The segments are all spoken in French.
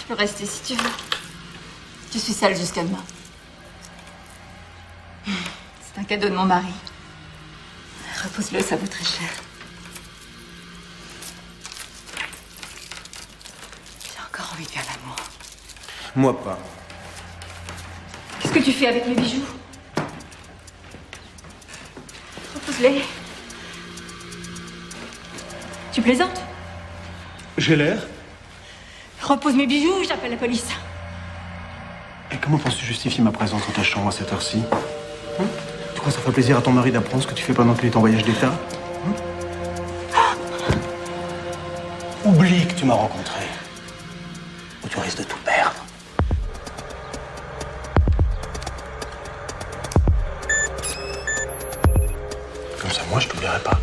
Tu peux rester si tu veux. Je suis sale jusqu'à demain. C'est un cadeau de mon mari. Repose-le, ça vaut très cher. J'ai encore envie de faire l'amour. Moi pas. Qu'est-ce que tu fais avec mes bijoux? Repose-les. Tu plaisantes? J'ai l'air. Repose mes bijoux, j'appelle la police. Et comment penses-tu justifier ma présence dans ta chambre à cette heure-ci? Tu crois que ça ferait plaisir à ton mari d'apprendre ce que tu fais pendant qu'il est en voyage d'État? Oublie que tu m'as rencontré. Ou tu risques de tout perdre. Comme ça, moi, je t'oublierai pas.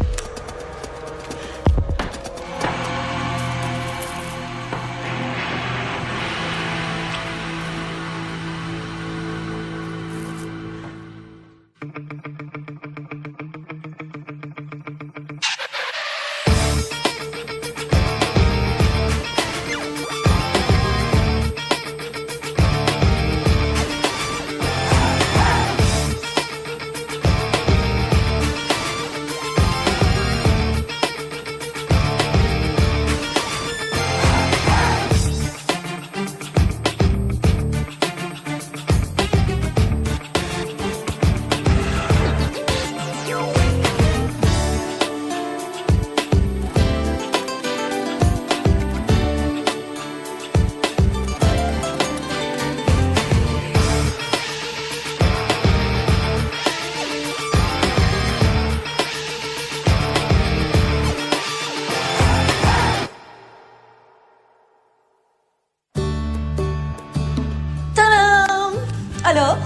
Alors?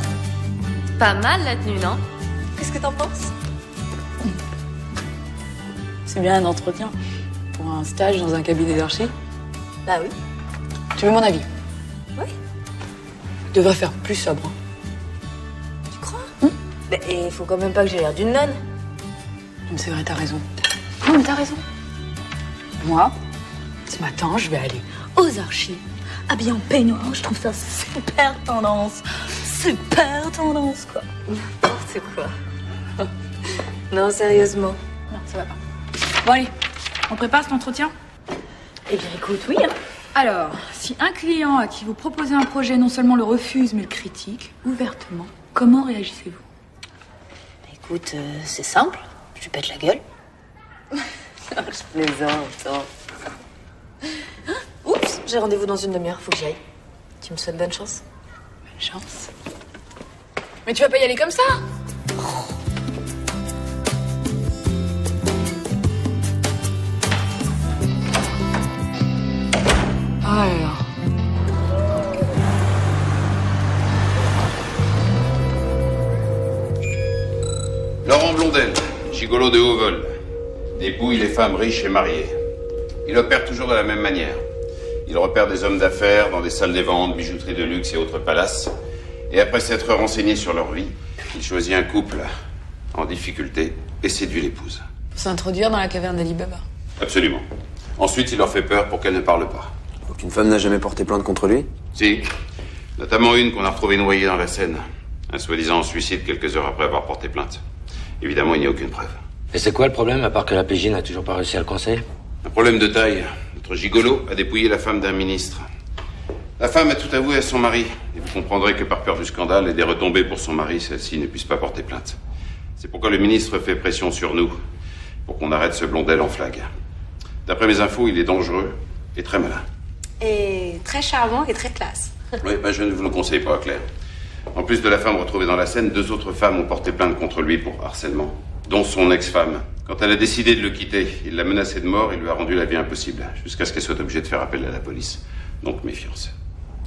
Pas mal la tenue, non? Qu'est-ce que t'en penses? C'est bien un entretien pour un stage dans un cabinet d'archi. Bah oui. Tu veux mon avis? Oui. Tu devrais faire plus sobre. Tu crois? Mais il faut quand même pas que j'ai l'air d'une nonne. C'est vrai, t'as raison. Non, mais t'as raison. Moi, ce matin, je vais aller aux archives, habillée en peignoir. Je trouve ça super tendance. Super tendance, quoi. N'importe quoi. Non, sérieusement. Non, ça va pas. Bon, allez, on prépare cet entretien? Eh bien, écoute, oui. Alors, si un client à qui vous proposez un projet non seulement le refuse, mais le critique ouvertement, comment réagissez-vous? Écoute, c'est simple. Je lui pète la gueule. Je plaisante. Oups, j'ai rendez-vous dans une demi-heure. Faut que j'y aille. Tu me souhaites bonne chance? Bonne chance. Mais tu vas pas y aller comme ça? Alors. Laurent Blondel, gigolo de haut vol, dépouille les femmes riches et mariées. Il opère toujours de la même manière. Il repère des hommes d'affaires dans des salles des ventes, bijouteries de luxe et autres palaces. Et après s'être renseigné sur leur vie, il choisit un couple en difficulté et séduit l'épouse. Pour s'introduire dans la caverne d'Ali Baba. Absolument. Ensuite, il leur fait peur pour qu'elle ne parle pas. Aucune femme n'a jamais porté plainte contre lui? Si, notamment une qu'on a retrouvée noyée dans la Seine. Un soi-disant suicide quelques heures après avoir porté plainte. Évidemment, il n'y a aucune preuve. Et c'est quoi le problème, à part que la PJ n'a toujours pas réussi à le coincer? Un problème de taille. Notre gigolo a dépouillé la femme d'un ministre. La femme a tout avoué à son mari. Et vous comprendrez que par peur du scandale et des retombées pour son mari, celle-ci ne puisse pas porter plainte. C'est pourquoi le ministre fait pression sur nous, pour qu'on arrête ce Blondel en flag. D'après mes infos, il est dangereux et très malin. Et très charmant et très classe. Oui, je ne vous le conseille pas, Claire. En plus de la femme retrouvée dans la Seine, 2 autres femmes ont porté plainte contre lui pour harcèlement, dont son ex-femme. Quand elle a décidé de le quitter, il l'a menacée de mort et lui a rendu la vie impossible, jusqu'à ce qu'elle soit obligée de faire appel à la police. Donc méfiance.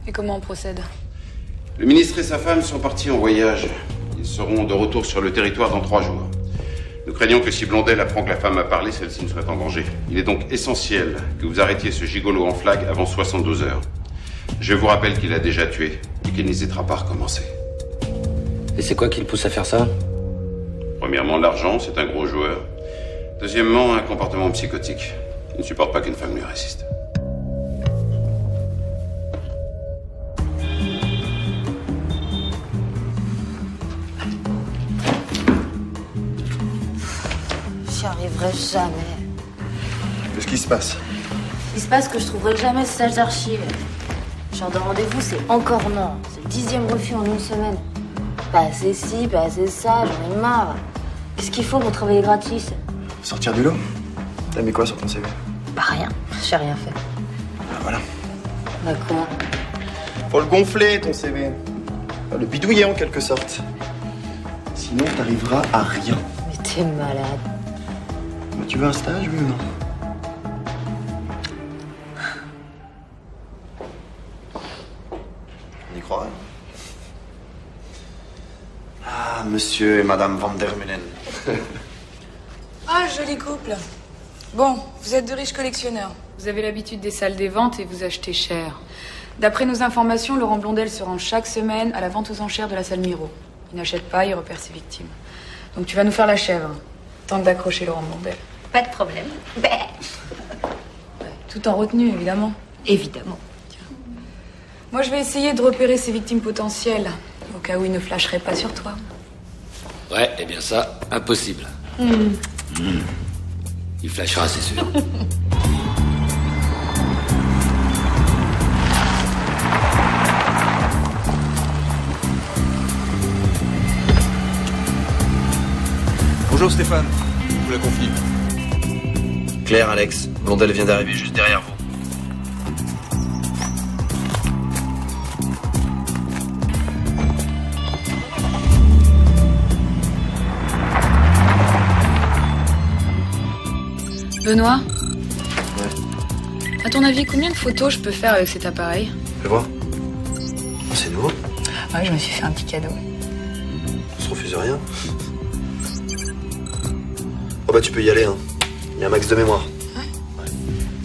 Et comment on procède? Le ministre et sa femme sont partis en voyage. Ils seront de retour sur le territoire dans 3 jours. Nous craignons que si Blondel apprend que la femme a parlé, celle-ci ne soit en danger. Il est donc essentiel que vous arrêtiez ce gigolo en flag avant 72 heures. Je vous rappelle qu'il a déjà tué et qu'il n'hésitera pas à recommencer. Et c'est quoi qui le pousse à faire ça? Premièrement, l'argent, c'est un gros joueur. Deuxièmement, un comportement psychotique. Il ne supporte pas qu'une femme lui résiste. arriverai jamais. Qu'est-ce qui se passe? Il se passe que je trouverai jamais ce stage d'archives. Genre de rendez-vous, c'est encore non. C'est le 10e refus en une semaine. Pas assez ci, pas assez ça, j'en ai marre. Qu'est-ce qu'il faut pour travailler gratis? Sortir du lot? T'as mis quoi sur ton CV? Bah rien, j'ai rien fait. Ah voilà. Bah quoi? Faut le gonfler, ton CV. Le bidouiller, en quelque sorte. Sinon, t'arriveras à rien. Mais t'es malade. Mais tu veux un stage, oui ou non? On y croirait. Ah, monsieur et madame Van der Meulen. Ah, joli couple. Bon, vous êtes de riches collectionneurs. Vous avez l'habitude des salles des ventes et vous achetez cher. D'après nos informations, Laurent Blondel se rend chaque semaine à la vente aux enchères de la salle Miro. Il n'achète pas, il repère ses victimes. Donc tu vas nous faire la chèvre. Tente d'accrocher Laurent Blondel. Pas de problème. Bah. Ouais, tout en retenue, évidemment. Évidemment. Moi, je vais essayer de repérer ses victimes potentielles, au cas où il ne flasherait pas sur toi. Ouais, eh bien ça, impossible. Il flashera, c'est sûr. Bonjour Stéphane, je vous la confie. Claire, Alex, Blondel vient d'arriver juste derrière vous. Benoît, Ouais. à ton avis, combien de photos je peux faire avec cet appareil? Fais voir. C'est nouveau. Ouais, je me suis fait un petit cadeau. On se refuse rien. Oh bah tu peux y aller, hein. Il y a un max de mémoire.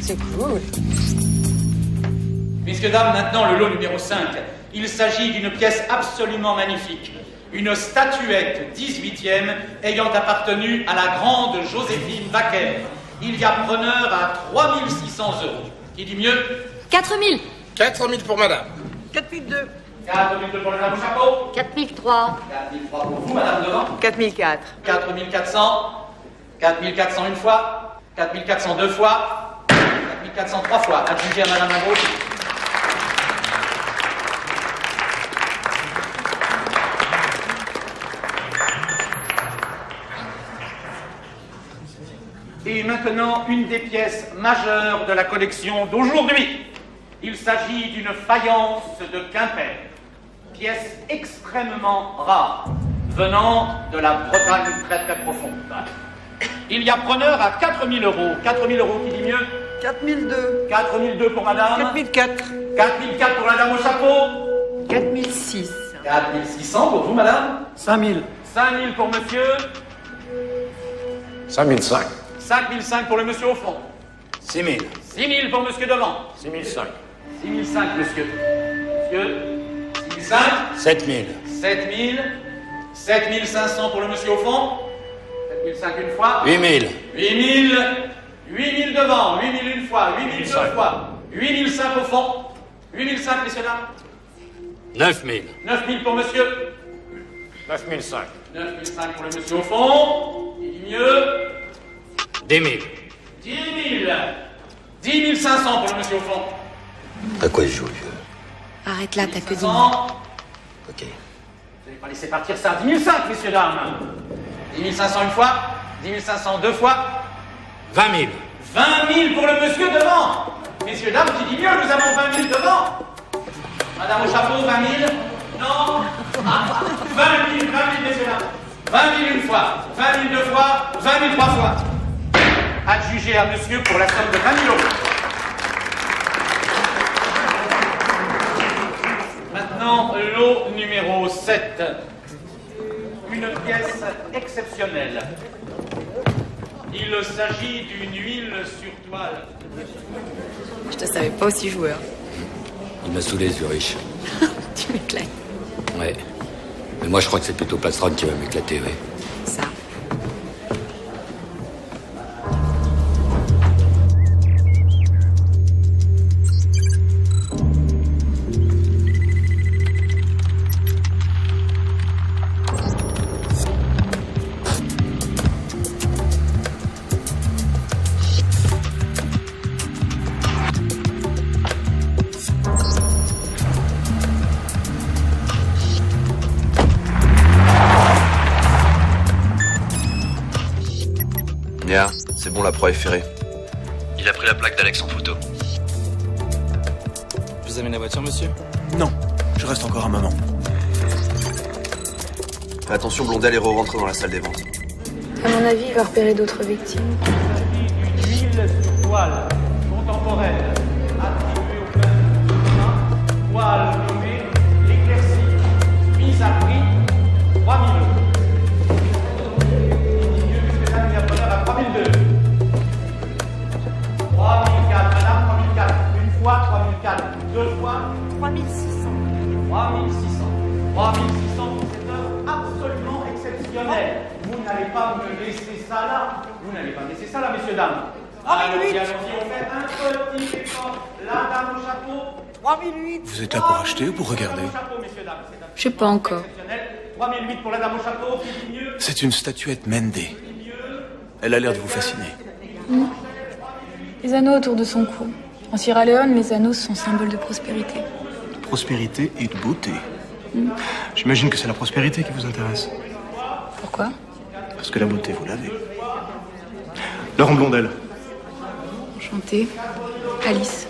C'est cool. Messieurs, dames, maintenant le lot numéro 5. Il s'agit d'une pièce absolument magnifique. Une statuette 18e ayant appartenu à la grande Joséphine Baker. Il y a preneur à 3 600 €. Qui dit mieux? 4000. 4 000 pour madame. 4002 pour madame au chapeau. 4003. 4003 pour vous, madame devant. 4004. 4400. 4400 une fois. 4400 deux fois. 4400 trois fois. Adjugé à madame à gauche. Et maintenant, une des pièces majeures de la collection d'aujourd'hui. Il s'agit d'une faïence de Quimper. Pièce extrêmement rare, venant de la Bretagne très très profonde. Il y a preneur à 4 000 €. 4 000 € qui dit mieux? 4002. 4 002 pour madame. 4004. 4004 pour madame au chapeau. 4006. 4600 pour vous, madame. 5000. 5000 pour monsieur. 5005. 5005 pour le monsieur au fond. 6 000. 6000 pour monsieur devant. 6 500. 6005, monsieur. Monsieur. 6005. 7 000. 7000. 7500 pour le monsieur au fond. 7005 une fois. 8 000. 8000. 8000 devant. 8000 une fois. 8000 deux fois. 8005 au fond. 8005, messieurs, dames. 9 000. 9000 pour monsieur. 9005. 9005 pour le monsieur au fond. Il dit mieux. 10 000. 10 000. 10 500 pour le monsieur au fond. À quoi il joue, le vieux? Arrête là, t'as que 10 000. 500. Ok. Vous n'allez pas laisser partir ça. 10 500, messieurs, dames. 10 500 une fois. 10 500 deux fois. 20 000. 20 000 pour le monsieur devant. Messieurs, dames, qui dit mieux, nous avons 20 000 devant. Madame au chapeau, 20 000. Non. 20 000, messieurs, dames. 20 000 une fois. 20 000 deux fois. 20 000 trois fois. Adjugé à monsieur pour la somme de 20 000 €. Maintenant, lot numéro 7. Une pièce exceptionnelle. Il s'agit d'une huile sur toile. Je te savais pas aussi joueur. Il m'a saoulé, Zurich. Tu m'éclates. Ouais. Mais moi, je crois que c'est plutôt Plastron qui va m'éclater, ouais. Ça. C'est bon, la proie est ferrée. Il a pris la plaque d'Alex en photo. Je vous amène la voiture, monsieur? Non, je reste encore à maman. Fais attention, Blondel est re-rentré dans la salle des ventes. À mon avis, il va repérer d'autres victimes. L'huile sur toile contemporaine attribuée au peintre, toile nommée l'éclaircie, mise à prix 3000 €. Il y a bonheur à 3002. 3004, madame, 3004. Une fois, 3004. Deux fois, 3600. 3600. 3600 pour cette œuvre absolument exceptionnelle. Vous n'allez pas me laisser ça là. Vous n'allez pas me laisser ça là, messieurs, dames. Allons-y, on fait un petit effort. La dame au chapeau. 3008. Vous êtes là pour acheter ou pour regarder? Je sais pas encore. 3008 pour la dame au chapeau, qui dit mieux. C'est une statuette Mendé. Elle a l'air de vous fasciner. Les anneaux autour de son cou. En Sierra Leone, les anneaux sont symboles de prospérité. De prospérité et de beauté. J'imagine que c'est la prospérité qui vous intéresse. Pourquoi? Parce que la beauté, vous l'avez. Laurent Blondel. Enchantée. Alice.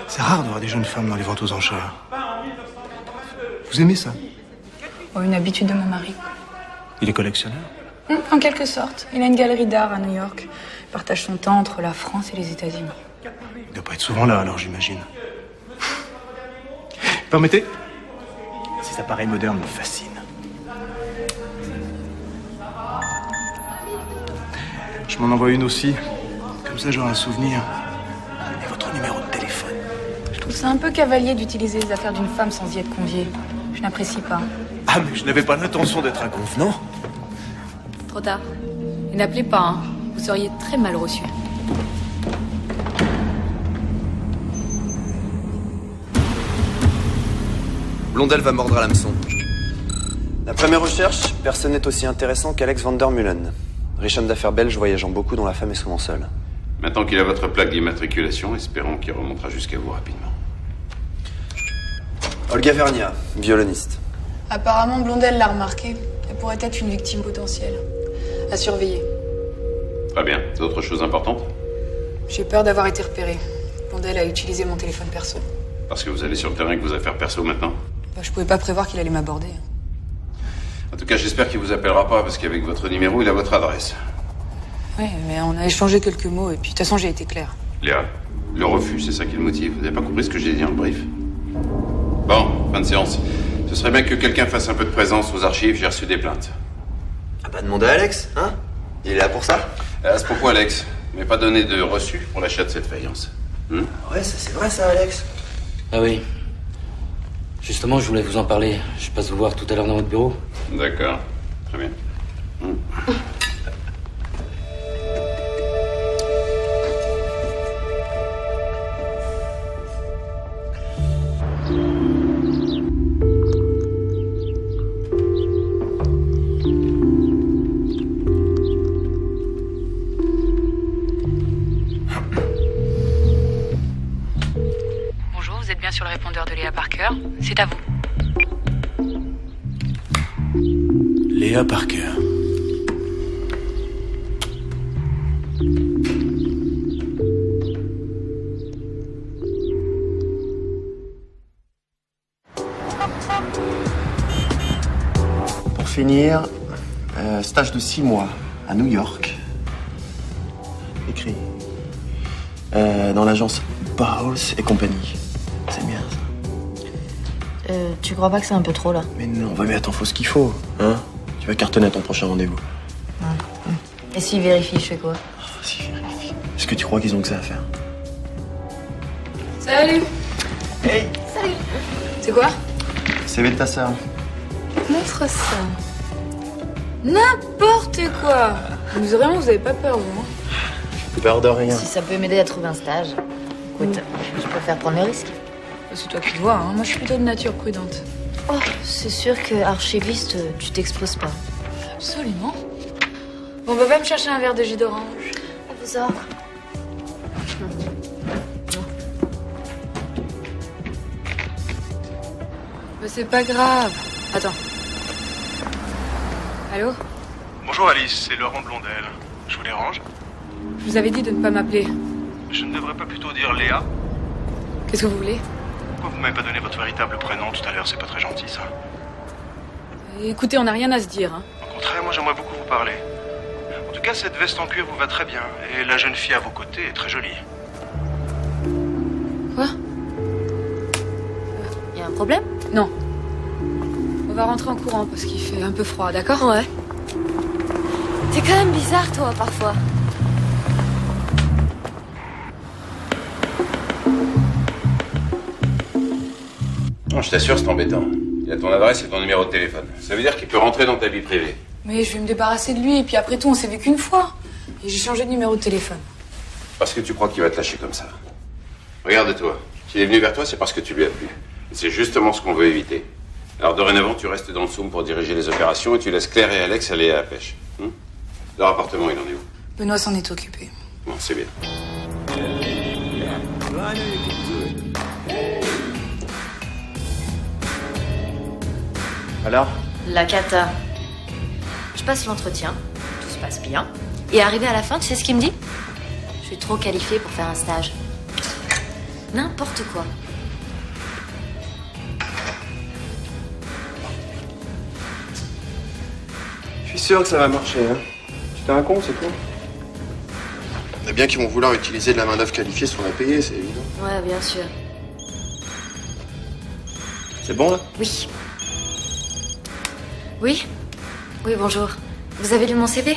C'est rare de voir des jeunes femmes dans les ventes aux enchères. Vous aimez ça? Oh, une habitude de mon mari. Il est collectionneur? En quelque sorte. Il a une galerie d'art à New York. Il partage son temps entre la France et les États-Unis. Il doit pas être souvent là, alors j'imagine. Permettez? Ces appareils modernes me fascinent. Je m'en envoie une aussi. Comme ça, j'aurai un souvenir. Et votre numéro de téléphone. Je trouve ça un peu cavalier d'utiliser les affaires d'une femme sans y être convié. Je n'apprécie pas. Ah, mais je n'avais pas l'intention d'être inconvenant. Trop tard. Et n'appelez pas, hein. Vous seriez très mal reçu. Blondel va mordre à l'hameçon. D'après mes recherches, personne n'est aussi intéressant qu'Alex van der Mullen. Riche homme d'affaires belge voyageant beaucoup, dont la femme est souvent seule. Maintenant qu'il a votre plaque d'immatriculation, espérons qu'il remontera jusqu'à vous rapidement. Olga Vernia, violoniste. Apparemment, Blondel l'a remarqué. Elle pourrait être une victime potentielle. À surveiller. Très bien. D'autres choses importantes? J'ai peur d'avoir été repérée. Blondel a utilisé mon téléphone perso. Parce que vous allez sur le terrain avec vos affaires perso maintenant? Je pouvais pas prévoir qu'il allait m'aborder. En tout cas, j'espère qu'il vous appellera pas, parce qu'avec votre numéro, il a votre adresse. Ouais, mais on a échangé quelques mots, et puis de toute façon, j'ai été claire. Léa, le refus, c'est ça qui le motive. Vous n'avez pas compris ce que j'ai dit dans le brief? Bon, fin de séance. Ce serait bien que quelqu'un fasse un peu de présence aux archives, j'ai reçu des plaintes. Ah bah demandez à Alex, hein? Il est là pour ça. À ce propos, Alex, vous m'avez pas donné de reçu pour l'achat de cette faïence. Ouais, ça c'est vrai ça, Alex. Ah oui. Justement, je voulais vous en parler. Je passe vous voir tout à l'heure dans votre bureau. D'accord. Très bien. Bonjour, vous êtes bien sur le répondeur de Léa Parker. C'est à vous. Léa Parker. Pour finir, stage de 6 mois à New York. Écrit. Dans l'agence Bauhaus et compagnie. C'est bien ça. Tu crois pas que c'est un peu trop, là? Mais non, mais attends, faut ce qu'il faut, hein? Tu vas cartonner à ton prochain rendez-vous. Et s'ils vérifient, je fais quoi? S'ils vérifient. Est-ce que tu crois qu'ils ont que ça à faire? Salut! Hey! Salut! C'est quoi? CV de ta sœur. Montre ça. N'importe quoi! Mais vraiment, vous avez pas peur, vous, hein? Peur de rien. Si ça peut m'aider à trouver un stage. Écoute, je préfère prendre le risque. C'est toi qui le vois, hein. Moi je suis plutôt de nature prudente. Oh, c'est sûr que archiviste, tu t'exposes pas. Absolument. Bon, bah va me chercher un verre de jus d'orange. À vous ordres. Bah c'est pas grave. Attends. Allô? Bonjour Alice, c'est Laurent Blondel. Je vous dérange? Je vous avais dit de ne pas m'appeler. Je ne devrais pas plutôt dire Léa? Qu'est-ce que vous voulez? Pourquoi vous m'avez pas donné votre véritable prénom tout à l'heure? C'est pas très gentil, ça. Écoutez, on n'a rien à se dire. Hein. Au contraire, moi j'aimerais beaucoup vous parler. En tout cas, cette veste en cuir vous va très bien. Et la jeune fille à vos côtés est très jolie. Quoi? Y a un problème? Non. On va rentrer en courant parce qu'il fait un peu froid, d'accord? Ouais. T'es quand même bizarre, toi, parfois. Non, je t'assure, c'est embêtant. Il a ton adresse et ton numéro de téléphone. Ça veut dire qu'il peut rentrer dans ta vie privée. Mais je vais me débarrasser de lui, et puis après tout, on s'est vu qu'une fois. Et j'ai changé de numéro de téléphone. Parce que tu crois qu'il va te lâcher comme ça. Regarde-toi. S'il est venu vers toi, c'est parce que tu lui as plu. Et c'est justement ce qu'on veut éviter. Alors dorénavant, tu restes dans le Soum pour diriger les opérations et tu laisses Claire et Alex aller à la pêche. Leur appartement, il en est où? Benoît s'en est occupé. Bon, c'est bien. Alors? La cata. Je passe l'entretien, tout se passe bien. Et arrivé à la fin, tu sais ce qu'il me dit? Je suis trop qualifiée pour faire un stage. N'importe quoi. Je suis sûr que ça va marcher, hein. Tu t'es un con, c'est tout. Il y en a bien qui vont vouloir utiliser de la main-d'œuvre qualifiée sans la payer, c'est évident. Ouais, bien sûr. C'est bon, là? Oui. Oui? Oui, bonjour. Vous avez lu mon CV?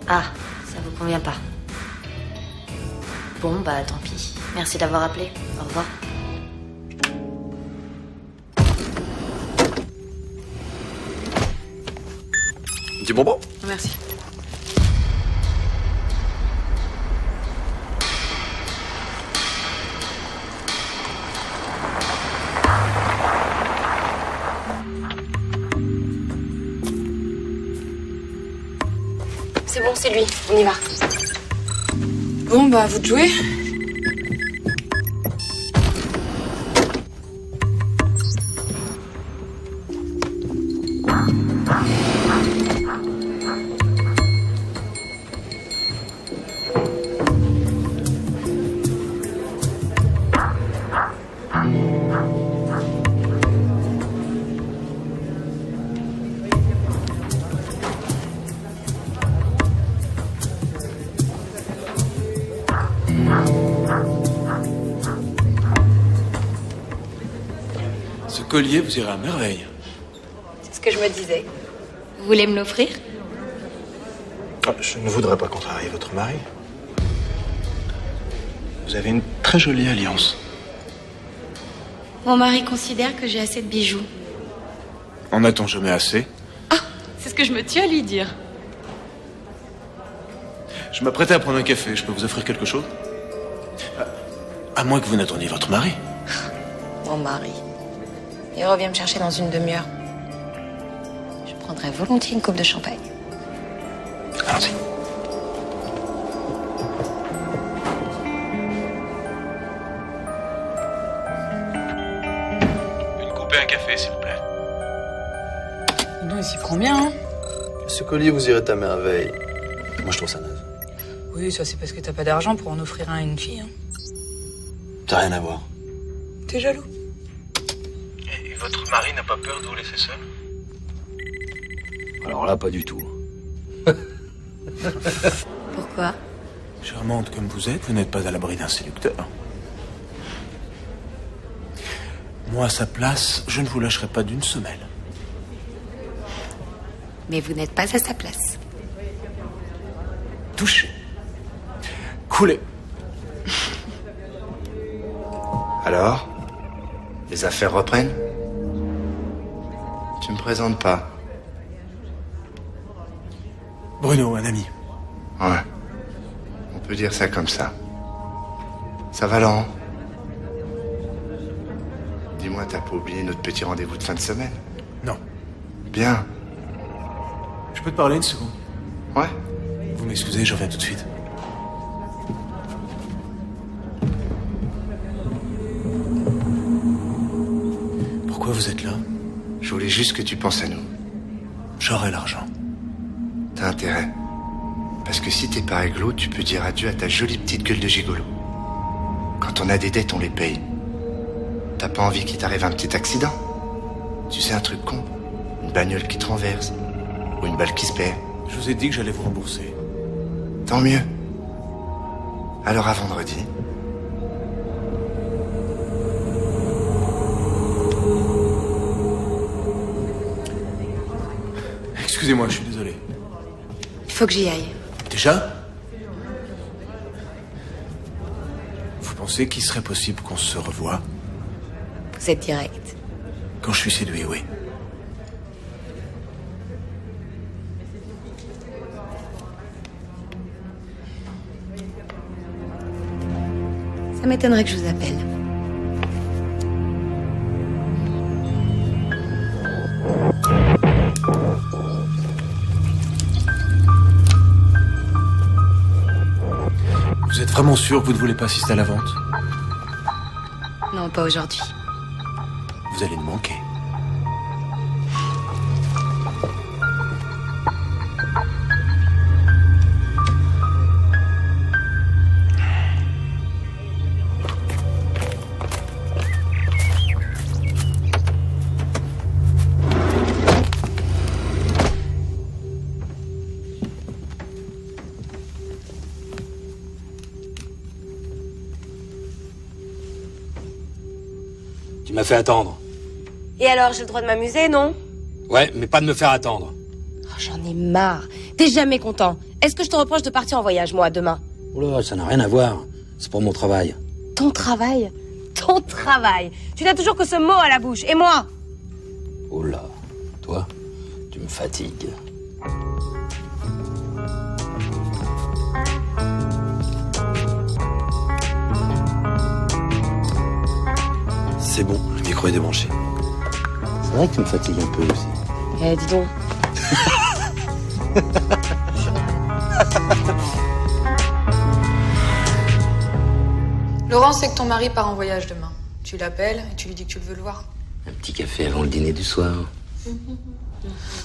Ah, ça vous convient pas. Bon, bah tant pis. Merci d'avoir appelé. Au revoir. Petit bonbon? Merci. C'est bon, c'est lui. On y va. Bon, bah, à vous de jouer. Ce collier vous ira à merveille. C'est ce que je me disais. Vous voulez me l'offrir? Ah, je ne voudrais pas contrarier votre mari. Vous avez une très jolie alliance. Mon mari considère que j'ai assez de bijoux. En a-t-on jamais assez? C'est ce que je me tue à lui dire. Je m'apprêtais à prendre un café. Je peux vous offrir quelque chose? À moins que vous n'attendiez votre mari. Mon mari. Il revient me chercher dans une demi-heure. Je prendrais volontiers une coupe de champagne. Allons-y. Une coupe et un café, s'il vous plaît. Non, il s'y prend bien, hein. Ce collier vous irait à merveille. Moi, je trouve ça naze. Oui, ça c'est parce que t'as pas d'argent pour en offrir un à une fille. Hein. T'as rien à voir. T'es jaloux? Et votre mari n'a pas peur de vous laisser seul? Alors là, pas du tout. Pourquoi? Charmante comme vous êtes, vous n'êtes pas à l'abri d'un séducteur. Moi, à sa place, je ne vous lâcherai pas d'une semelle. Mais vous n'êtes pas à sa place. Touché. Coulé. Alors? Les affaires reprennent? Tu me présentes pas? Bruno, un ami. Ouais. On peut dire ça comme ça. Ça va, Laurent? Dis-moi, t'as pas oublié notre petit rendez-vous de fin de semaine? Non. Bien. Je peux te parler une seconde? Ouais. Vous m'excusez, je reviens tout de suite. Pourquoi vous êtes là? Je voulais juste que tu penses à nous. J'aurai l'argent. T'as intérêt. Parce que si t'es pas réglo, tu peux dire adieu à ta jolie petite gueule de gigolo. Quand on a des dettes, on les paye. T'as pas envie qu'il t'arrive un petit accident? Tu sais, un truc con? Une bagnole qui te renverse. Ou une balle qui se perd. Je vous ai dit que j'allais vous rembourser. Tant mieux. Alors à vendredi. Excusez-moi, je suis désolé. Il faut que j'y aille. Déjà? Vous pensez qu'il serait possible qu'on se revoie? Vous êtes direct. Quand je suis séduit, oui. Ça m'étonnerait que je vous appelle. Vous êtes vraiment sûr que vous ne voulez pas assister à la vente? Non, pas aujourd'hui. Vous allez me manquer. Tu m'as fait attendre. Et alors, j'ai le droit de m'amuser, non? Ouais, mais pas de me faire attendre. Oh, j'en ai marre. T'es jamais content. Est-ce que je te reproche de partir en voyage, moi, demain? Oula, ça n'a rien à voir. C'est pour mon travail. Ton travail? Ton travail. Tu n'as toujours que ce mot à la bouche. Et moi? Oula, toi, tu me fatigues. C'est bon, le micro est débranché. C'est vrai que tu me fatigues un peu aussi. Eh, dis donc. Laurent sait que ton mari part en voyage demain. Tu l'appelles et tu lui dis que tu le veux le voir. Un petit café avant le dîner du soir.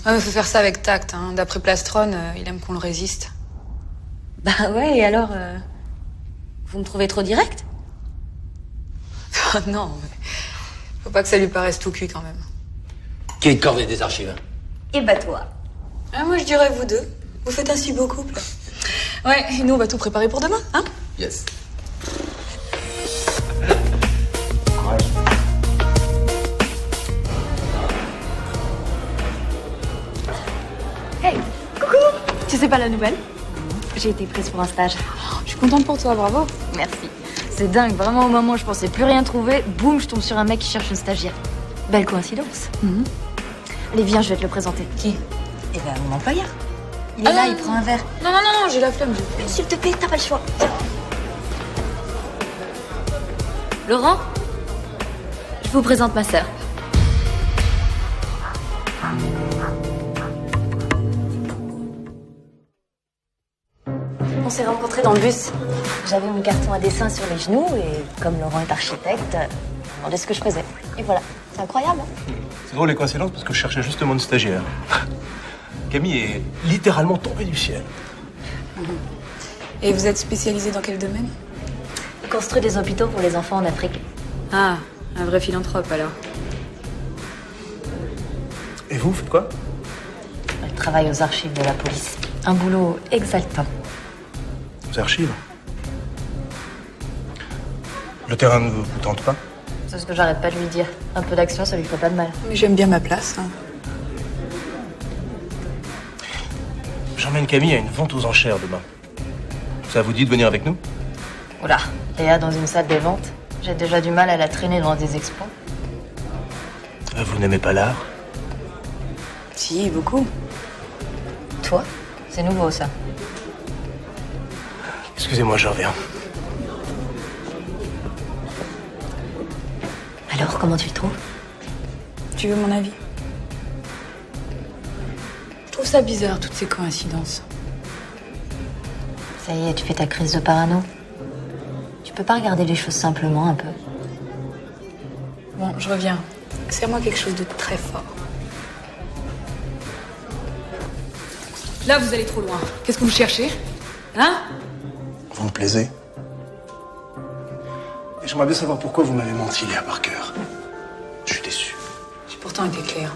Ah, mais faut faire ça avec tact, hein. D'après Plastron, il aime qu'on le résiste. Bah ouais, et alors vous me trouvez trop direct? Ah non, mais faut pas que ça lui paraisse tout cuit quand même. Qui est de corvée des archives? Et bah toi. Ah, moi je dirais vous deux. Vous faites un si beau couple. Ouais, et nous on va tout préparer pour demain, hein? Yes. Hey, coucou. Tu sais pas la nouvelle? J'ai été prise pour un stage. Je suis contente pour toi, bravo. Merci. C'est dingue, vraiment au moment où je pensais plus rien trouver, boum, je tombe sur un mec qui cherche une stagiaire. Belle coïncidence. Allez, viens, je vais te le présenter. Qui? Eh ben, mon employeur. Il est là, il prend un verre. Non, non, non, non, j'ai la flemme. S'il te plaît, t'as pas le choix. Laurent, je vous présente ma sœur. On s'est rencontrés dans le bus. J'avais mon carton à dessin sur les genoux et comme Laurent est architecte, on demandait ce que je faisais. Et voilà, c'est incroyable. Hein? C'est drôle les coïncidences parce que je cherchais justement une stagiaire. Camille est littéralement tombée du ciel. Et vous êtes spécialisé dans quel domaine? On construit des hôpitaux pour les enfants en Afrique. Ah, un vrai philanthrope alors. Et vous, faites quoi? Je travaille aux archives de la police. Un boulot exaltant. Aux archives? Le terrain ne vous tente pas? C'est ce que j'arrête pas de lui dire. Un peu d'action, ça lui fait pas de mal. Mais j'aime bien ma place. Hein. J'emmène Camille à une vente aux enchères demain. Ça vous dit de venir avec nous? Oula, Léa dans une salle des ventes. J'ai déjà du mal à la traîner dans des expos. Vous n'aimez pas l'art? Si, beaucoup. Toi? C'est nouveau, ça. Excusez-moi, je reviens. Alors, comment tu le trouves? Tu veux mon avis? Je trouve ça bizarre, toutes ces coïncidences. Ça y est, tu fais ta crise de parano. Tu peux pas regarder les choses simplement un peu? Bon, je reviens. Serre-moi quelque chose de très fort. Là, vous allez trop loin. Qu'est-ce que vous cherchez? Hein? Vous me plaisez. Et j'aimerais bien savoir pourquoi vous m'avez menti, Léa Parker. Je suis déçu. J'ai pourtant été claire.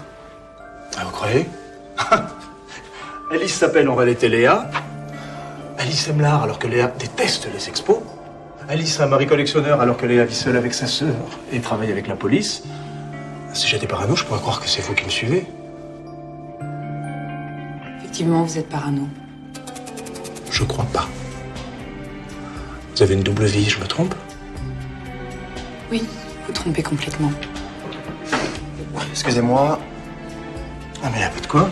Ah, vous croyez? Alice s'appelle en réalité Léa. Alice aime l'art alors que Léa déteste les expos. Alice a un mari collectionneur alors que Léa vit seule avec sa sœur et travaille avec la police. Si j'étais parano, je pourrais croire que c'est vous qui me suivez. Effectivement, vous êtes parano. Je crois pas. Vous avez une double vie, je me trompe? Oui, vous trompez complètement. Excusez-moi. Ah, mais il y a pas de quoi.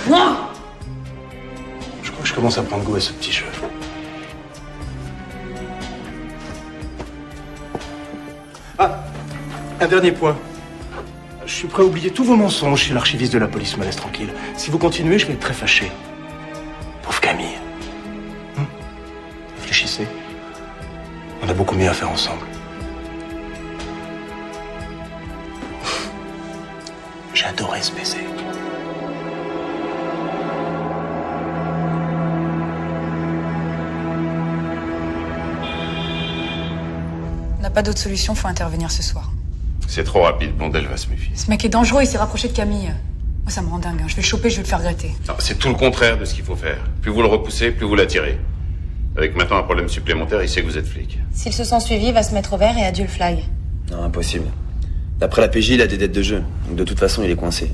Moi! Je crois que je commence à prendre goût à ce petit jeu. Ah, un dernier point. Je suis prêt à oublier tous vos mensonges chez l'archiviste de la police, me laisse tranquille. Si vous continuez, je vais être très fâché. Pauvre Camille. Réfléchissez. On a beaucoup mieux à faire ensemble. J'ai adoré ce baiser. On n'a pas d'autre solution, faut intervenir ce soir. C'est trop rapide, Blondel va se méfier. Ce mec est dangereux, il s'est rapproché de Camille. Moi, ça me rend dingue. Je vais le choper, je vais le faire regretter. Non, c'est tout le contraire de ce qu'il faut faire. Plus vous le repoussez, plus vous l'attirez. Avec maintenant un problème supplémentaire, il sait que vous êtes flic. S'il se sent suivi, il va se mettre au vert et adieu le flag. Non, impossible. D'après la PJ, il a des dettes de jeu. Donc de toute façon, il est coincé.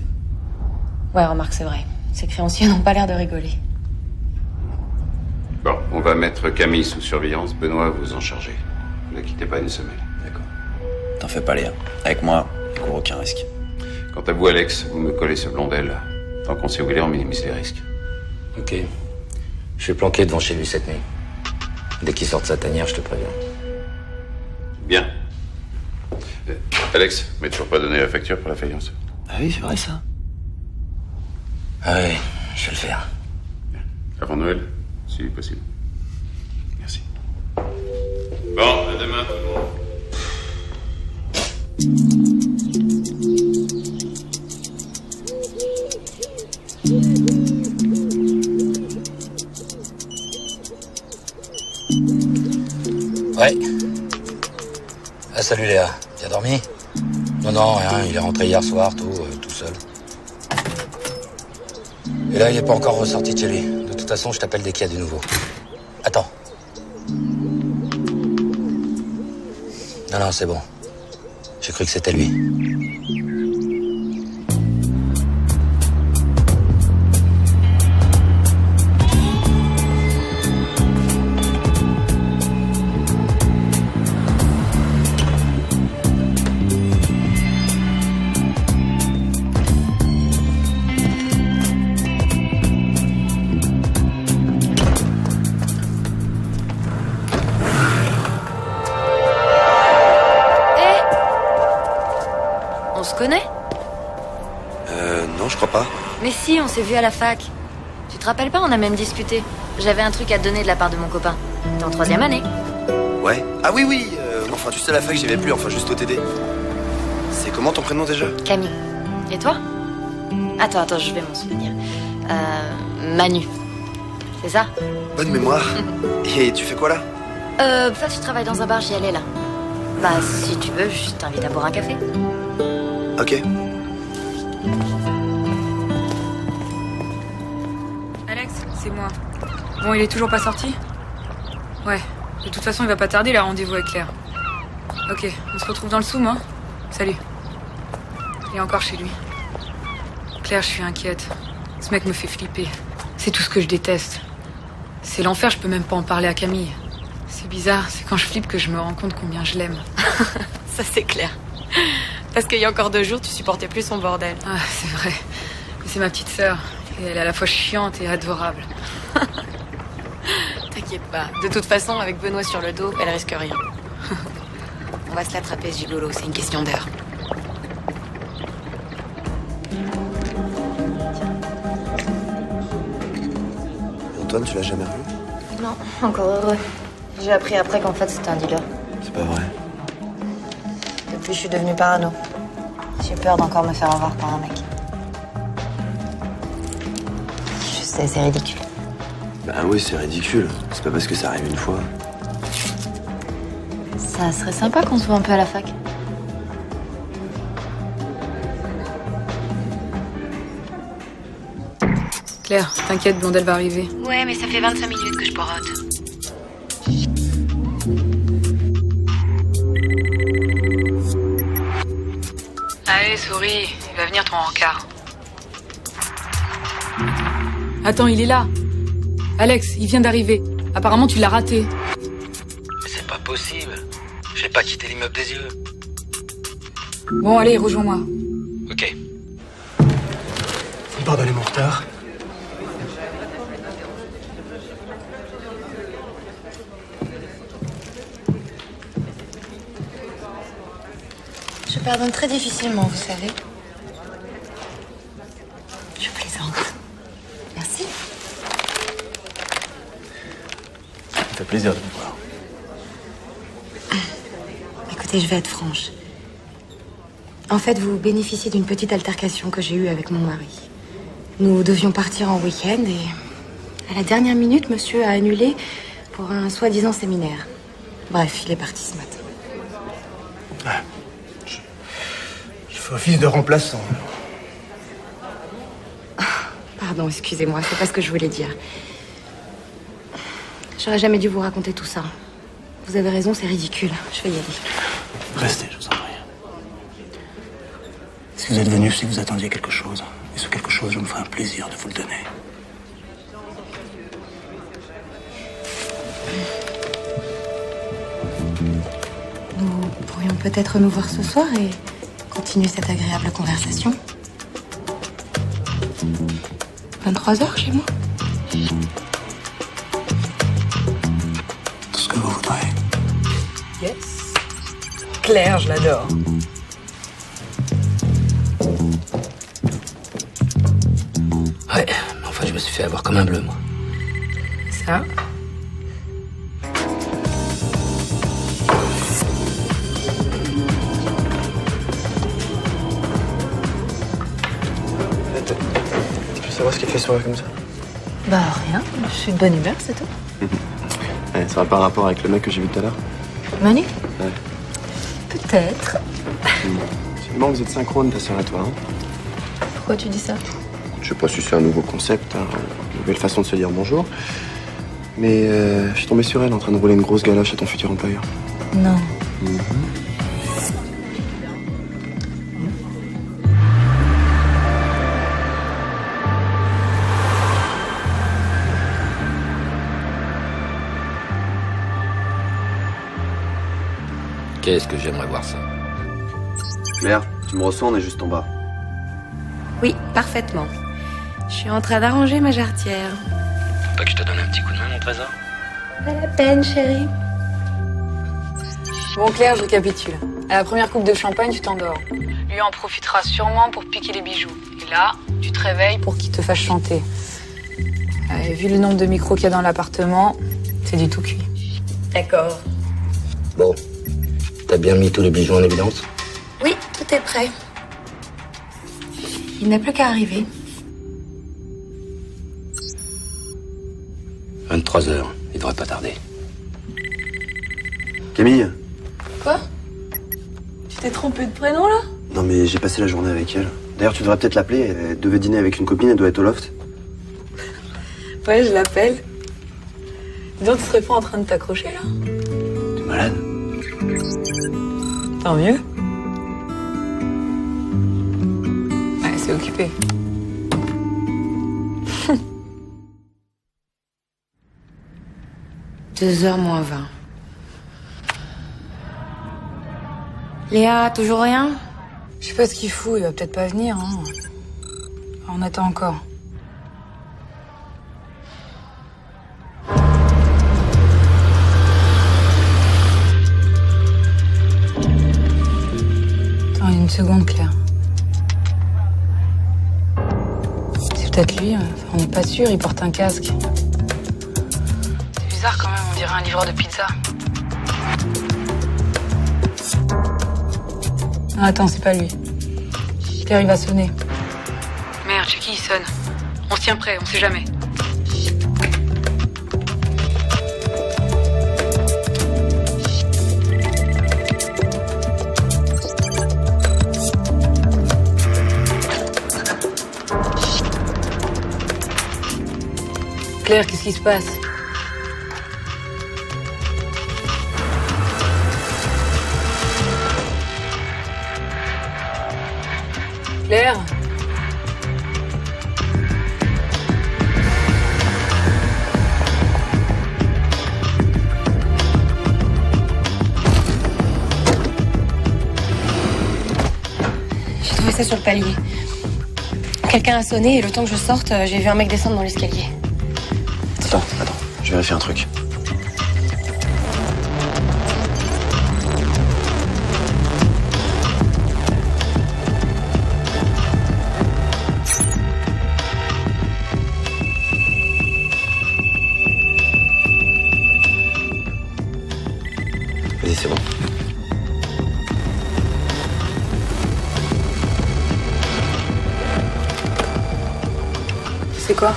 Ouais, remarque, c'est vrai. Ses créanciers n'ont pas l'air de rigoler. Bon, on va mettre Camille sous surveillance. Benoît, vous en chargez. Ne la quittez pas une semaine. D'accord. T'en fais pas, Léa. Avec moi, il court aucun risque. Quant à vous, Alex, vous me collez ce Blondel. Tant qu'on sait où il est, on minimise les risques. Ok. Je suis planqué devant chez lui cette nuit. Dès qu'il sort de sa tanière, je te préviens. Bien. Alex, mais toujours pas donné la facture pour la faïence. Ah oui, c'est vrai ça. Ah oui, je vais le faire. Avant Noël, si possible. Merci. Bon, à demain tout le monde. Ouais. Ah, salut Léa. Bien dormi? Non, rien. Il est rentré hier soir, tout seul. Et là, il est pas encore ressorti de chez lui. De toute façon, je t'appelle dès qu'il y a du nouveau. Attends. Non, c'est bon. J'ai cru que c'était lui. On se connaît? Non, je crois pas. Mais si, on s'est vu à la fac. Tu te rappelles pas, on a même discuté. J'avais un truc à te donner de la part de mon copain. T'es en 3e année. Ouais. Ah oui. Enfin, juste à la fac, j'y vais plus. Enfin, juste au TD. C'est comment ton prénom déjà? Camille. Et toi? Attends, je vais m'en souvenir. Manu. C'est ça? Bonne mémoire. Et tu fais quoi là? Je travaille dans un bar, j'y allais là. Bah, si tu veux, je t'invite à boire un café. Ok. Alex, c'est moi. Bon, il est toujours pas sorti? Ouais. De toute façon, il va pas tarder, il a rendez-vous avec Claire. Ok, on se retrouve dans le Soum, hein? Salut. Il est encore chez lui. Claire, je suis inquiète. Ce mec me fait flipper. C'est tout ce que je déteste. C'est l'enfer, je peux même pas en parler à Camille. C'est bizarre, c'est quand je flippe que je me rends compte combien je l'aime. Ça, c'est clair. Parce qu'il y a encore 2 jours, tu supportais plus son bordel. Ah, c'est vrai. Mais c'est ma petite sœur. Et elle est à la fois chiante et adorable. T'inquiète pas. De toute façon, avec Benoît sur le dos, elle risque rien. On va se l'attraper, ce gigolo. C'est une question d'heure. Antoine, tu l'as jamais revu? Non, encore heureux. J'ai appris après qu'en fait, c'était un dealer. C'est pas vrai. Depuis, je suis devenue parano. J'ai peur d'encore me faire avoir par un mec. C'est ridicule. Ben oui, c'est ridicule. C'est pas parce que ça arrive une fois. Ça serait sympa qu'on se voit un peu à la fac. Claire, t'inquiète, Blondel va arriver. Ouais, mais ça fait 25 minutes que je porote. Allez, souris, il va venir ton rencard. Attends, il est là. Alex, il vient d'arriver. Apparemment, tu l'as raté. Mais c'est pas possible. J'ai pas quitté l'immeuble des yeux. Bon, allez, rejoins-moi. Ok. Pardonnez mon retard. Je pardonne très difficilement, vous savez. Je plaisante. Merci. Ça me fait plaisir de vous voir. Écoutez, je vais être franche. En fait, vous bénéficiez d'une petite altercation que j'ai eue avec mon mari. Nous devions partir en week-end et à la dernière minute, monsieur a annulé pour un soi-disant séminaire. Bref, il est parti ce matin. Ah, je fais office de remplaçant. Pardon, excusez-moi, c'est pas ce que je voulais dire. J'aurais jamais dû vous raconter tout ça. Vous avez raison, c'est ridicule. Je vais y aller. Restez, je vous en prie. Si vous êtes venu, si vous attendiez quelque chose. Et ce quelque chose, je me ferai un plaisir de vous le donner. Nous pourrions peut-être nous voir ce soir et continuer cette agréable conversation. 23h chez moi. Tout ce que vous voudrez. Yes. Claire, je l'adore. Ouais, mais enfin, je me suis fait avoir comme un bleu, moi. Ça. Tu peux savoir ce qui te fait sourire comme ça? Bah rien, je suis de bonne humeur, c'est tout. Ouais, ça n'a pas rapport avec le mec que j'ai vu tout à l'heure? Manu? Ouais. Peut-être. Seulement, vous êtes synchrone, ta sœur et toi, hein? Pourquoi tu dis ça? Je sais pas si c'est un nouveau concept, hein, une nouvelle façon de se dire bonjour. Mais je suis tombé sur elle en train de rouler une grosse galoche à ton futur employeur. Non. Qu'est-ce que j'aimerais voir ça. Claire, tu me reçois, on est juste en bas. Oui, parfaitement. Je suis en train d'arranger ma jarretière. Pas que je te donne un petit coup de main, mon trésor? Pas la peine, chérie. Bon, Claire, je récapitule. À la première coupe de champagne, tu t'endors. Lui en profitera sûrement pour piquer les bijoux. Et là, tu te réveilles pour qu'il te fasse chanter. Et vu le nombre de micros qu'il y a dans l'appartement, c'est du tout cuit. D'accord. Bon. T'as bien mis tous les bijoux en évidence? Oui, tout est prêt. Il n'a plus qu'à arriver. 23h, il devrait pas tarder. Camille? Quoi? Tu t'es trompé de prénom, là? Non mais j'ai passé la journée avec elle. D'ailleurs, tu devrais peut-être l'appeler. Elle devait dîner avec une copine, elle doit être au loft. Ouais, je l'appelle. Dis donc, tu serais pas en train de t'accrocher, là? T'es malade? Tant mieux. Ouais, c'est occupé. « 2h moins 20. Léa, toujours rien? Je sais pas ce qu'il fout, il va peut-être pas venir. Hein. On attend encore. Attends une seconde, Claire. C'est peut-être lui, hein. On n'est pas sûr, il porte un casque. C'est bizarre quand même, on dirait un livreur de pizza. Ah, attends, c'est pas lui. Claire, il va sonner. Merde, chez qui il sonne? On se tient prêt, on sait jamais. Claire, qu'est-ce qui se passe? Claire? J'ai trouvé ça sur le palier. Quelqu'un a sonné et le temps que je sorte, j'ai vu un mec descendre dans l'escalier. Attends, je vérifie un truc. Vas-y, c'est bon. C'est quoi?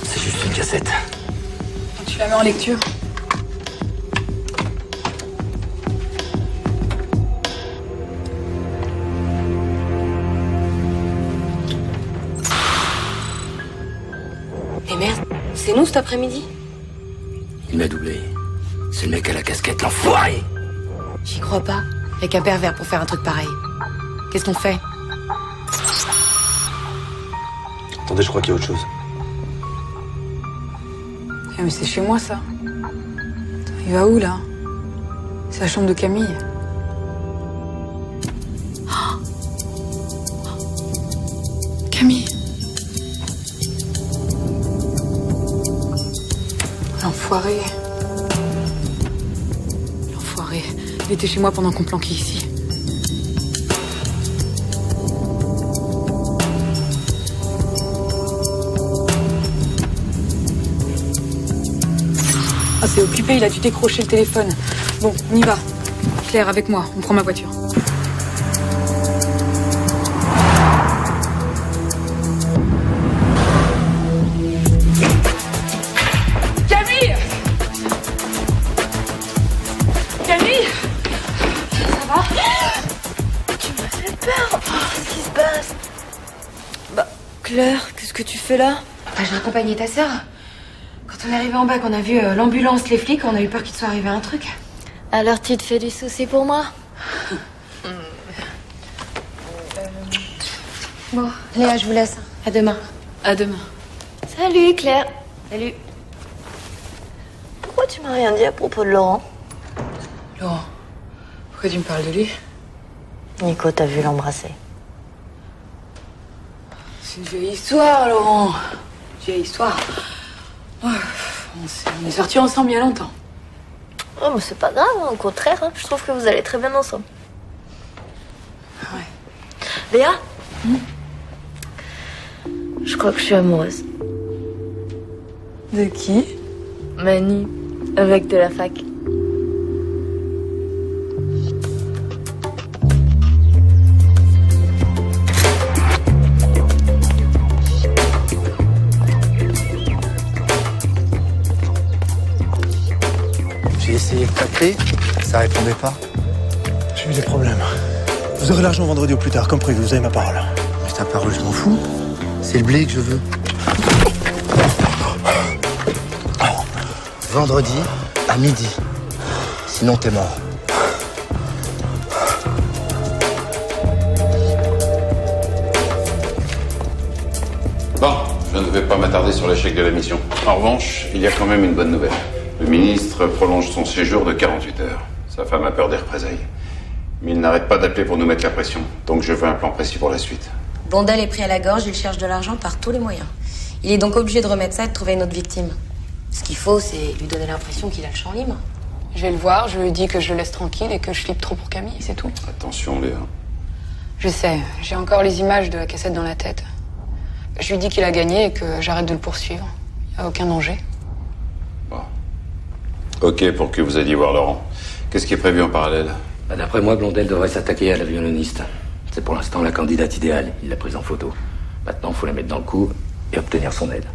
C'est juste une cassette. Tu la mets en lecture. Et merde, c'est nous cet après-midi? Il m'a doublé. C'est le mec à la casquette, l'enfoiré. J'y crois pas. Y'a qu'un pervers pour faire un truc pareil. Qu'est-ce qu'on fait? Attendez, je crois qu'il y a autre chose. Ah, mais c'est chez moi, ça. Il va où, là? C'est la chambre de Camille. Oh. Camille. L'enfoiré. L'enfoiré. Il était chez moi pendant qu'on planquait ici. Ah, c'est occupé, il a dû décrocher le téléphone. Bon, on y va. Claire, avec moi, on prend ma voiture. Camille! Camille! Ça va? Tu m'as fait peur. Oh, qu'est-ce qui se passe? Bah, Claire, qu'est-ce que tu fais là? J'ai accompagné ta sœur. Quand on est arrivé en bas, qu'on a vu l'ambulance, les flics, on a eu peur qu'il te soit arrivé un truc. Alors tu te fais du souci pour moi? Bon, Léa, je vous laisse. À demain. À demain. Salut Claire. Salut. Pourquoi tu m'as rien dit à propos de Laurent? Laurent, pourquoi tu me parles de lui? Nico t'a vu l'embrasser. C'est une vieille histoire, Laurent. Vieille histoire. Ouais, on est sortis ensemble il y a longtemps. Oh, mais c'est pas grave, hein, au contraire, hein. Je trouve que vous allez très bien ensemble. Ouais. Léa? Je crois que je suis amoureuse. De qui? Manu, avec de la fac. J'ai essayé de t'appeler, ça répondait pas. J'ai eu des problèmes. Vous aurez l'argent vendredi au plus tard, comme prévu, vous avez ma parole. Mais ta parole, je m'en fous. C'est le blé que je veux. Vendredi à midi. Sinon, t'es mort. Bon, je ne vais pas m'attarder sur l'échec de la mission. En revanche, il y a quand même une bonne nouvelle. Le ministre prolonge son séjour de 48 heures. Sa femme a peur des représailles. Mais il n'arrête pas d'appeler pour nous mettre la pression. Donc je veux un plan précis pour la suite. Blondel est pris à la gorge, il cherche de l'argent par tous les moyens. Il est donc obligé de remettre ça et de trouver une autre victime. Ce qu'il faut, c'est lui donner l'impression qu'il a le champ libre. Je vais le voir, je lui dis que je le laisse tranquille et que je flippe trop pour Camille, c'est tout. Attention, Léa. Je sais, j'ai encore les images de la cassette dans la tête. Je lui dis qu'il a gagné et que j'arrête de le poursuivre. Il n'y a aucun danger. Bon. Ok pour que vous alliez voir Laurent. Qu'est-ce qui est prévu en parallèle? D'après moi, Blondel devrait s'attaquer à la violoniste. C'est pour l'instant la candidate idéale. Il l'a prise en photo. Maintenant, il faut la mettre dans le coup et obtenir son aide.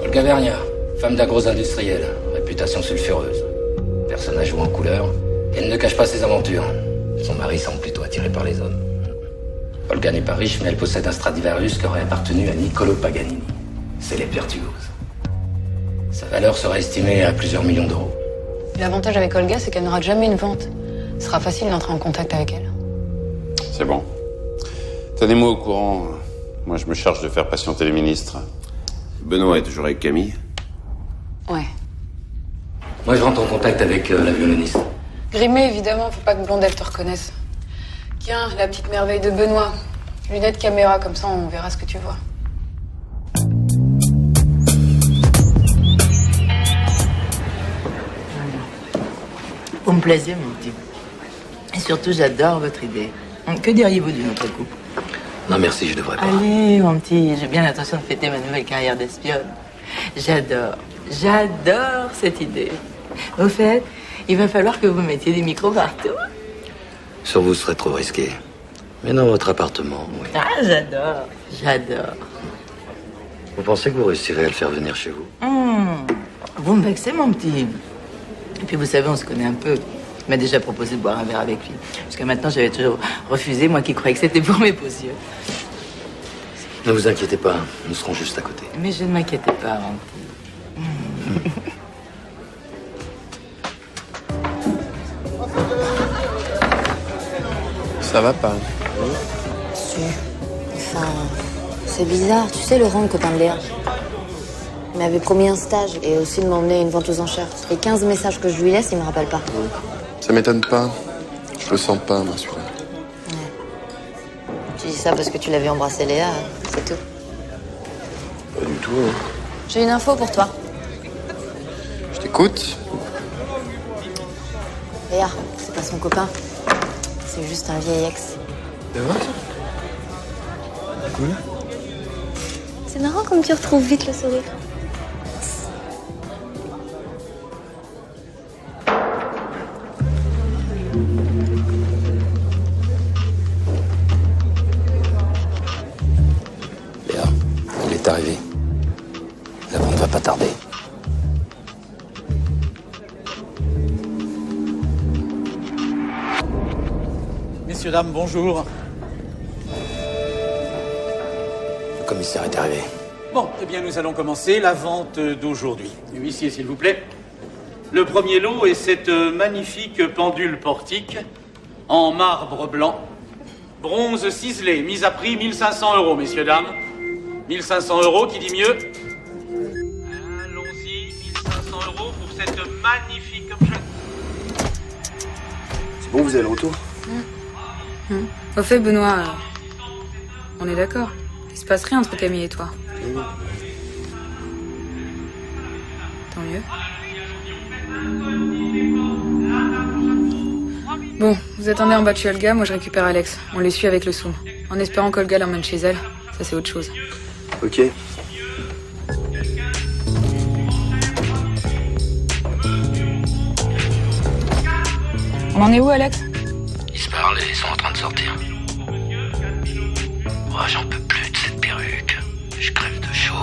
Olga Vernia, femme d'un gros industriel, réputation sulfureuse. Personnage joué en couleur, elle ne cache pas ses aventures. Son mari semble plutôt attiré par les hommes. Olga n'est pas riche, mais elle possède un Stradivarius qui aurait appartenu à Niccolo Paganini. Célèbre virtuose. Sa valeur sera estimée à plusieurs millions d'euros. L'avantage avec Olga, c'est qu'elle n'aura jamais une vente. Ce sera facile d'entrer en contact avec elle. C'est bon. Tenez-moi au courant. Moi, je me charge de faire patienter les ministres. Benoît est toujours avec Camille. Ouais. Moi, je rentre en contact avec la violoniste. Grimé, évidemment, faut pas que Blondel te reconnaisse. Tiens, la petite merveille de Benoît. Lunettes caméra, comme ça on verra ce que tu vois. Vous me plaisez, mon petit. Et surtout, j'adore votre idée. Que diriez-vous d'une autre coupe? Non, merci, je devrais pas. Allez, mon petit, j'ai bien l'intention de fêter ma nouvelle carrière d'espionne. J'adore cette idée. Au fait, il va falloir que vous mettiez des micros partout. Sur vous, ce serait trop risqué. Mais dans votre appartement, oui. Ah, j'adore. Vous pensez que vous réussirez à le faire venir chez vous? Vous me vexez, mon petit. Et puis, vous savez, on se connaît un peu. Il m'a déjà proposé de boire un verre avec lui. Jusqu'à maintenant, j'avais toujours refusé, moi qui croyais que c'était pour mes beaux yeux. Ne vous inquiétez pas, nous serons juste à côté. Mais je ne m'inquiétais pas, mon petit. Ça va pas? Si. Enfin, c'est bizarre. Tu sais, Laurent, le copain de Léa, il m'avait promis un stage et aussi de m'emmener une vente aux enchères. Ça fait 15 messages que je lui laisse, il me rappelle pas. Ça m'étonne pas. Je le sens pas, moi, celui-là. Tu dis ça parce que tu l'avais embrassé Léa, c'est tout. Pas du tout, hein. J'ai une info pour toi. Je t'écoute. Léa, c'est pas son copain. C'est juste un vieil ex. C'est vrai, ça? Cool. C'est marrant comme tu retrouves vite le sourire. Léa, il est arrivé. La vente va pas tarder. Messieurs, dames, bonjour. Le commissaire est arrivé. Bon, eh bien, nous allons commencer la vente d'aujourd'hui. Huissier, s'il vous plaît. Le premier lot est cette magnifique pendule portique en marbre blanc, bronze ciselé, mise à prix 1500 €, messieurs, dames. 1500 €, qui dit mieux? Allons-y, 1500 € pour cette magnifique objet. C'est bon, vous avez le retour? Au fait, Benoît, on est d'accord. Il se passe rien entre Camille et toi. Tant mieux. Bon, vous attendez en bas de chez Olga, moi je récupère Alex. On les suit avec le Soum. En espérant qu'Olga l'emmène chez elle. Ça, c'est autre chose. Ok. On en est où, Alex? Ils se parlent et ils sont en train de sortir. Oh, j'en peux plus de cette perruque. Je crève de chaud.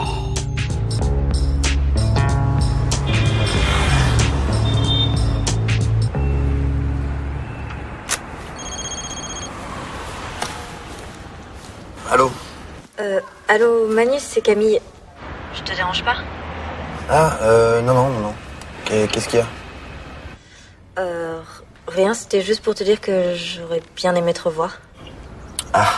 Allô? Allô, Manus, c'est Camille. Je te dérange pas? Ah, non. Qu'est-ce qu'il y a? Rien, c'était juste pour te dire que j'aurais bien aimé te revoir. Ah.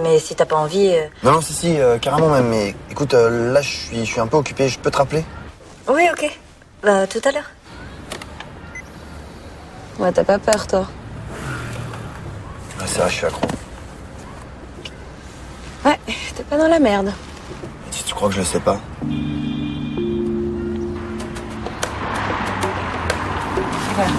Mais si t'as pas envie... Non, si, carrément même. Mais écoute, là, je suis un peu occupé. Je peux te rappeler? Oui, ok. Bah, tout à l'heure. Ouais, t'as pas peur, toi? Ah, c'est vrai, je suis accro. Ouais, t'es pas dans la merde. Si tu crois que je le sais pas. Voilà.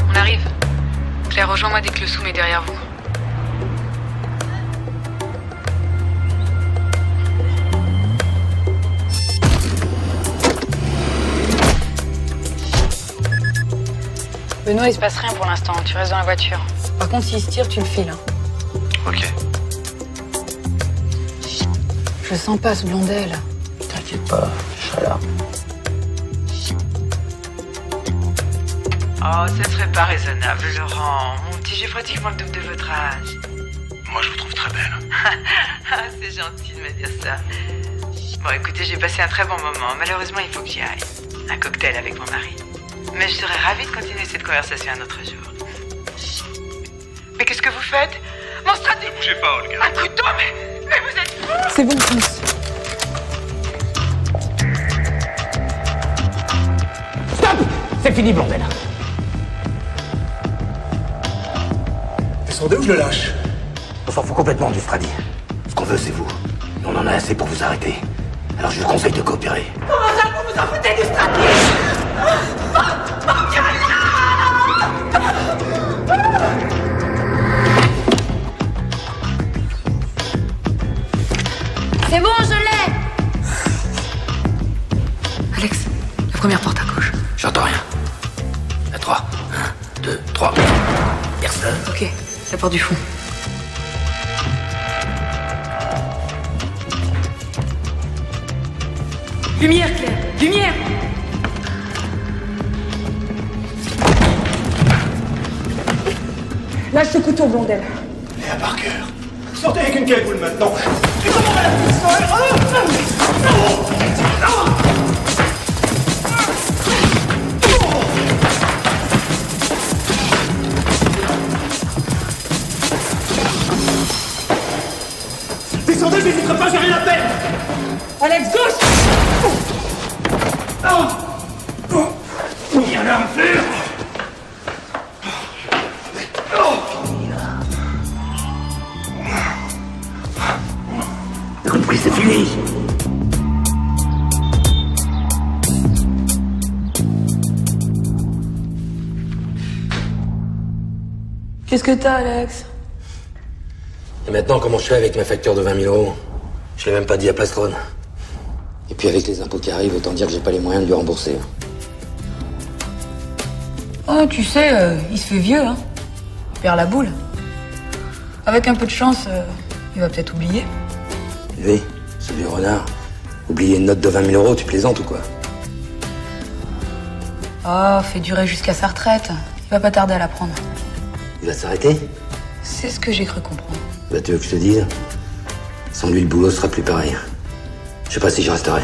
On arrive. Claire, rejoins-moi dès que le Soum est derrière vous. Benoît, il se passe rien pour l'instant. Tu restes dans la voiture. Par contre, s'il se tire, tu le files. Ok. Je sens pas ce blondel. T'inquiète pas, je serai là. Oh, ça serait pas raisonnable, Laurent. Mon petit, j'ai pratiquement le double de votre âge. Moi, je vous trouve très belle. Ah, c'est gentil de me dire ça. Bon, écoutez, j'ai passé un très bon moment. Malheureusement, il faut que j'y aille. Un cocktail avec mon mari. Mais je serais ravie de continuer cette conversation un autre jour. Mais qu'est-ce que vous faites? Mon stratégie... Bougez pas, Olga. Un couteau, mais vous êtes fous! C'est bon, Prince. Stop! C'est fini, blondel. Descendez ou je le lâche? On s'en fout complètement du Stradi. Ce qu'on veut, c'est vous. On en a assez pour vous arrêter. Alors je vous conseille de coopérer. Comment ça, vous vous en foutez du Stradi? C'est bon, je l'ai! Alex, la première porte à gauche. J'entends rien. À 3. 1, 2, 3. Personne. Ok, la porte du fond. Lumière, Claire! Lumière! Lâche ce couteau, blondel. Léa Parker. Sortez avec une cagoule maintenant. Et comment va la pistole? Descendez, je n'hésiterai pas, j'ai rien à perdre. Alex, gauche! Il y en a à me faire. T'as compris, c'est fini. Qu'est-ce que t'as, Alex? Et maintenant, comment je fais avec ma facture de 20 000 euros? Je l'ai même pas dit à Plastron. Et puis avec les impôts qui arrivent, autant dire que j'ai pas les moyens de lui rembourser. Oh, tu sais, il se fait vieux, hein. Il perd la boule. Avec un peu de chance, il va peut-être oublier. Lui, ce vieux renard. Oublier une note de 20 000 euros, tu plaisantes ou quoi? Oh, fait durer jusqu'à sa retraite. Il va pas tarder à la prendre. Il va s'arrêter? C'est ce que j'ai cru comprendre. Bah tu veux que je te dise? Sans lui, le boulot sera plus pareil. Je sais pas si je resterai.